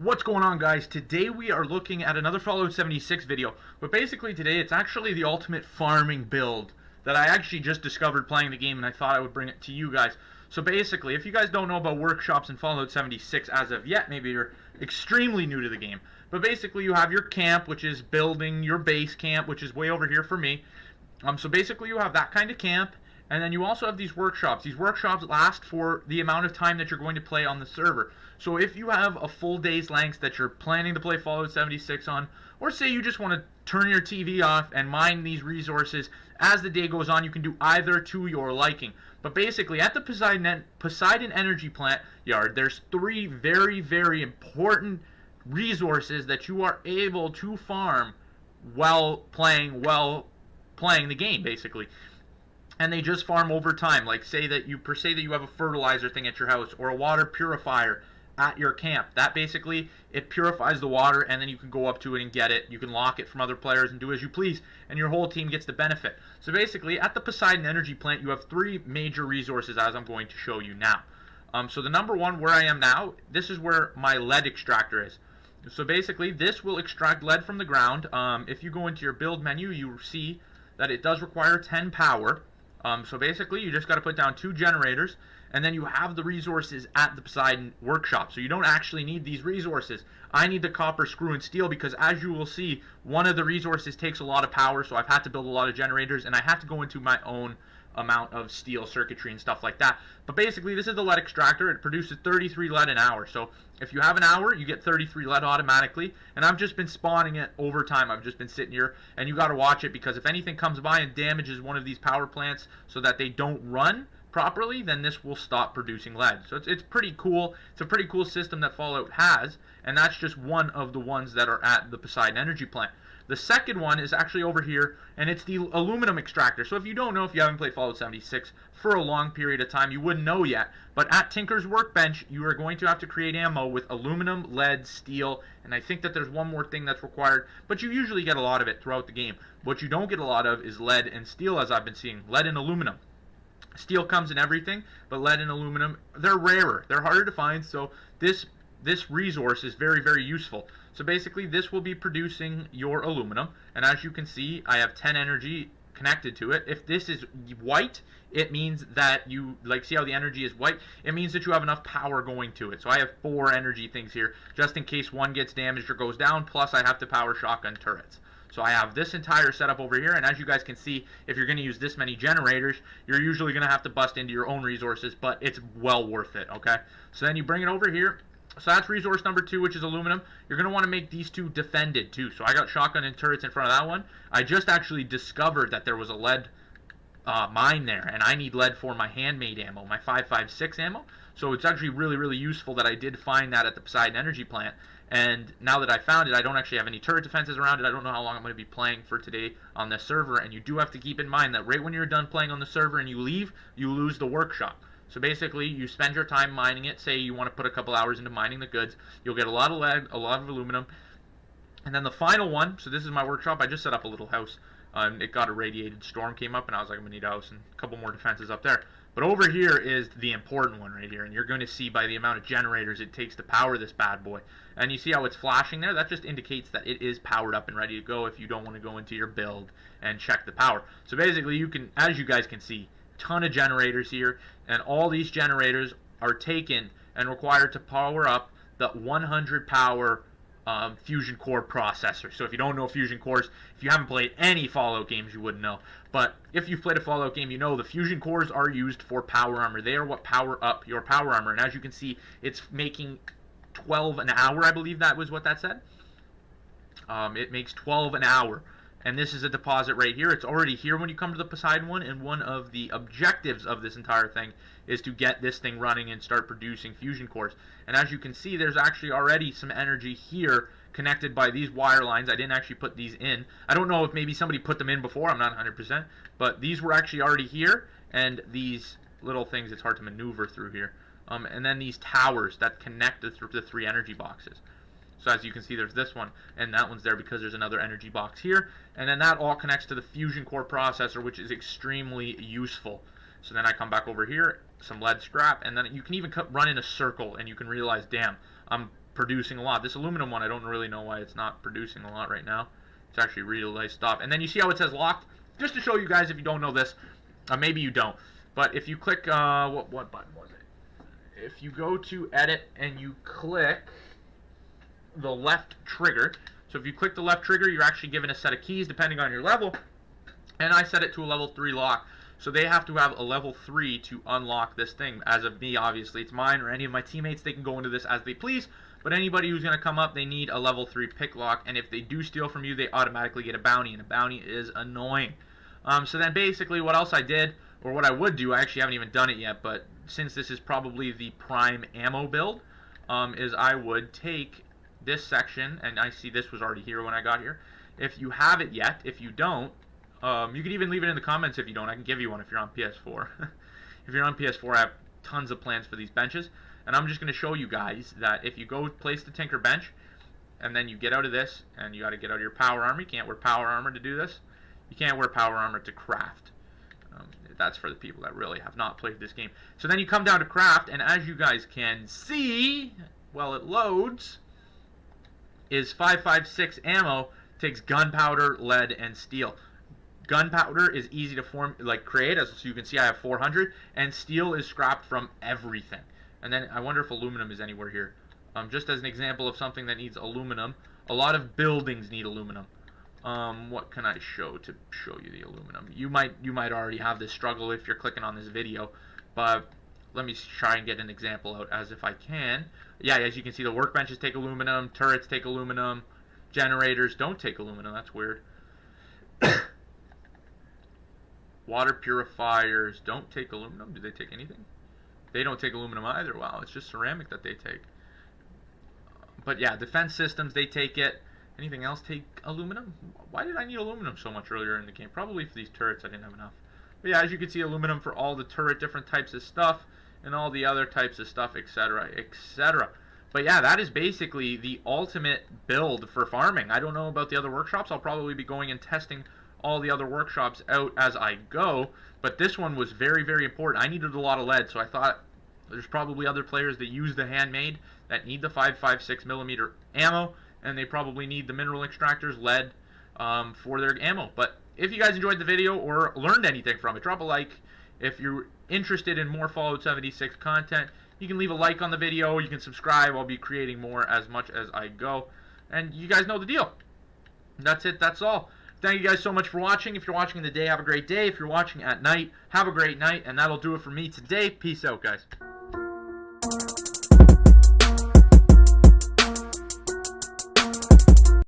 What's going on, guys? Today we are looking at another Fallout 76 video, but basically today it's actually the ultimate farming build that I actually just discovered playing the game, and I thought I would bring it to you guys. So basically, if you guys don't know about workshops in Fallout 76 as of yet, maybe you're extremely new to the game, but basically you have your camp, which is building your base camp, which is way over here for me. So basically you have that kind of camp, and then you also have these workshops. These workshops last for the amount of time that you're going to play on the server. So if you have a full day's length that you're planning to play Fallout 76 on, or say you just want to turn your TV off and mine these resources as the day goes on, you can do either to your liking. But basically, at the Poseidon Energy Plant yard, there's three very, very important resources that you are able to farm while playing the game, basically. And they just farm over time. Like say that you have a fertilizer thing at your house or a water purifier at your camp. That basically, it purifies the water, and then you can go up to it and get it. You can lock it from other players and do as you please, and your whole team gets the benefit. So basically, at the Poseidon Energy Plant, you have three major resources, as I'm going to show you now. So the number one, where I am now, this is where my lead extractor is. So basically, this will extract lead from the ground. If you go into your build menu, you see that it does require 10 power. So basically, you just got to put down 2 generators, and then you have the resources at the Poseidon workshop. So you don't actually need these resources. I need the copper, screw, and steel because, as you will see, one of the resources takes a lot of power, so I've had to build a lot of generators, and I have to go into my own amount of steel circuitry and stuff like that. But basically, this is the lead extractor. It produces 33 lead an hour. So if you have an hour, you get 33 lead automatically. And I've just been spawning it over time. I've just been sitting here, and you got to watch it, because if anything comes by and damages one of these power plants so that they don't run properly, then this will stop producing lead. So it's pretty cool. It's a pretty cool system that Fallout has, and that's just one of the ones that are at the Poseidon Energy Plant. The second one is actually over here, and it's the aluminum extractor. So if you don't know, if you haven't played Fallout 76 for a long period of time, you wouldn't know yet. But at Tinker's Workbench, you are going to have to create ammo with aluminum, lead, steel, and I think that there's one more thing that's required, but you usually get a lot of it throughout the game. What you don't get a lot of is lead and steel, as I've been seeing. Lead and aluminum. Steel comes in everything, but lead and aluminum, they're rarer. They're harder to find, so this resource is very, very useful. So basically, this will be producing your aluminum, and as you can see, I have 10 energy connected to it. If this is white, it means that you, like, see how the energy is white? It means that you have enough power going to it. So I have 4 energy things here, just in case one gets damaged or goes down, plus I have to power shotgun turrets. So I have this entire setup over here, and as you guys can see, if you're going to use this many generators, you're usually going to have to bust into your own resources, but it's well worth it, okay? So then you bring it over here. So that's resource number 2, which is aluminum. You're going to want to make these 2 defended too. So I got shotgun and turrets in front of that one. I just actually discovered that there was a lead mine there, and I need lead for my handmade ammo, my 5.56 ammo. So it's actually really, really useful that I did find that at the Poseidon Energy Plant. And now that I found it, I don't actually have any turret defenses around it. I don't know how long I'm going to be playing for today on this server. And you do have to keep in mind that right when you're done playing on the server and you leave, you lose the workshop. So basically, you spend your time mining it. Say you want to put a couple hours into mining the goods. You'll get a lot of lead, a lot of aluminum. And then the final one, so this is my workshop. I just set up a little house. It got irradiated. Storm came up, and I was like, I'm going to need a house and a couple more defenses up there. But over here is the important one right here. And you're going to see by the amount of generators it takes to power this bad boy. And you see how it's flashing there? That just indicates that it is powered up and ready to go if you don't want to go into your build and check the power. So basically, you can, as you guys can see, ton of generators here, and all these generators are taken and required to power up the 100 power fusion core processor. So if you don't know fusion cores, if you haven't played any Fallout games, you wouldn't know. But if you've played a Fallout game, you know the fusion cores are used for power armor. They are what power up your power armor. And as you can see, it's making 12 an hour, I believe that was what that said. It makes 12 an hour. And this is a deposit right here. It's already here when you come to the Poseidon one, and one of the objectives of this entire thing is to get this thing running and start producing fusion cores. And as you can see, there's actually already some energy here connected by these wire lines. I didn't actually put these in. I don't know if maybe somebody put them in before. I'm not 100%. But these were actually already here, and these little things, it's hard to maneuver through here. And then these towers that connect the 3 energy boxes. So as you can see, there's this one, and that one's there because there's another energy box here. And then that all connects to the fusion core processor, which is extremely useful. So then I come back over here, some lead scrap, and then you can even run in a circle, and you can realize, damn, I'm producing a lot. This aluminum one, I don't really know why it's not producing a lot right now. It's actually real nice stuff. And then you see how it says locked? Just to show you guys if you don't know this, maybe you don't. But if you click, what button was it? If you go to edit and you click the left trigger, so if you click the left trigger, you're actually given a set of keys depending on your level. And I set it to a level 3 lock. So they have to have a level 3 to unlock this thing. As of me, obviously, it's mine or any of my teammates. They can go into this as they please. But anybody who's going to come up, they need a level 3 pick lock. And if they do steal from you, they automatically get a bounty. And a bounty is annoying. So then basically what else I did, or what I would do, I actually haven't even done it yet, but since this is probably the prime ammo build, is I would take this section, and I see this was already here when I got here. If you have it yet, if you don't, you can even leave it in the comments if you don't. I can give you one if you're on PS4. If you're on PS4, I have tons of plans for these benches, and I'm just going to show you guys that if you go place the Tinker bench, and then you get out of this, and you got to get out of your power armor. You can't wear power armor to do this. You can't wear power armor to craft. That's for the people that really have not played this game. So then you come down to craft, and as you guys can see, while it loads, is 5.56 ammo, takes gunpowder, lead, and steel. Gunpowder is easy to create, as you can see I have 400, and steel is scrapped from everything. And then I wonder if aluminum is anywhere here. Just as an example of something that needs aluminum, a lot of buildings need aluminum. What can I show to show you the aluminum? You might already have this struggle if you're clicking on this video, but let me try and get an example out as if I can. Yeah, as you can see, the workbenches take aluminum, turrets take aluminum, generators don't take aluminum. That's weird. Water purifiers don't take aluminum. Do they take anything? They don't take aluminum either. Wow, it's just ceramic that they take. But yeah, defense systems, they take it. Anything else take aluminum? Why did I need aluminum so much earlier in the game? Probably for these turrets I didn't have enough. But yeah, as you can see, aluminum for all the turret, different types of stuff, and all the other types of stuff, etc., etc. But yeah, that is basically the ultimate build for farming. I don't know about the other workshops. I'll probably be going and testing all the other workshops out as I go. But this one was very, very important. I needed a lot of lead, so I thought there's probably other players that use the handmade that need the 5.56mm ammo. And they probably need the mineral extractors, lead, for their ammo. But if you guys enjoyed the video or learned anything from it, drop a like. If you're interested in more Fallout 76 content, you can leave a like on the video. You can subscribe. I'll be creating more as much as I go. And you guys know the deal. That's it. That's all. Thank you guys so much for watching. If you're watching in the day, have a great day. If you're watching at night, have a great night. And that'll do it for me today. Peace out, guys.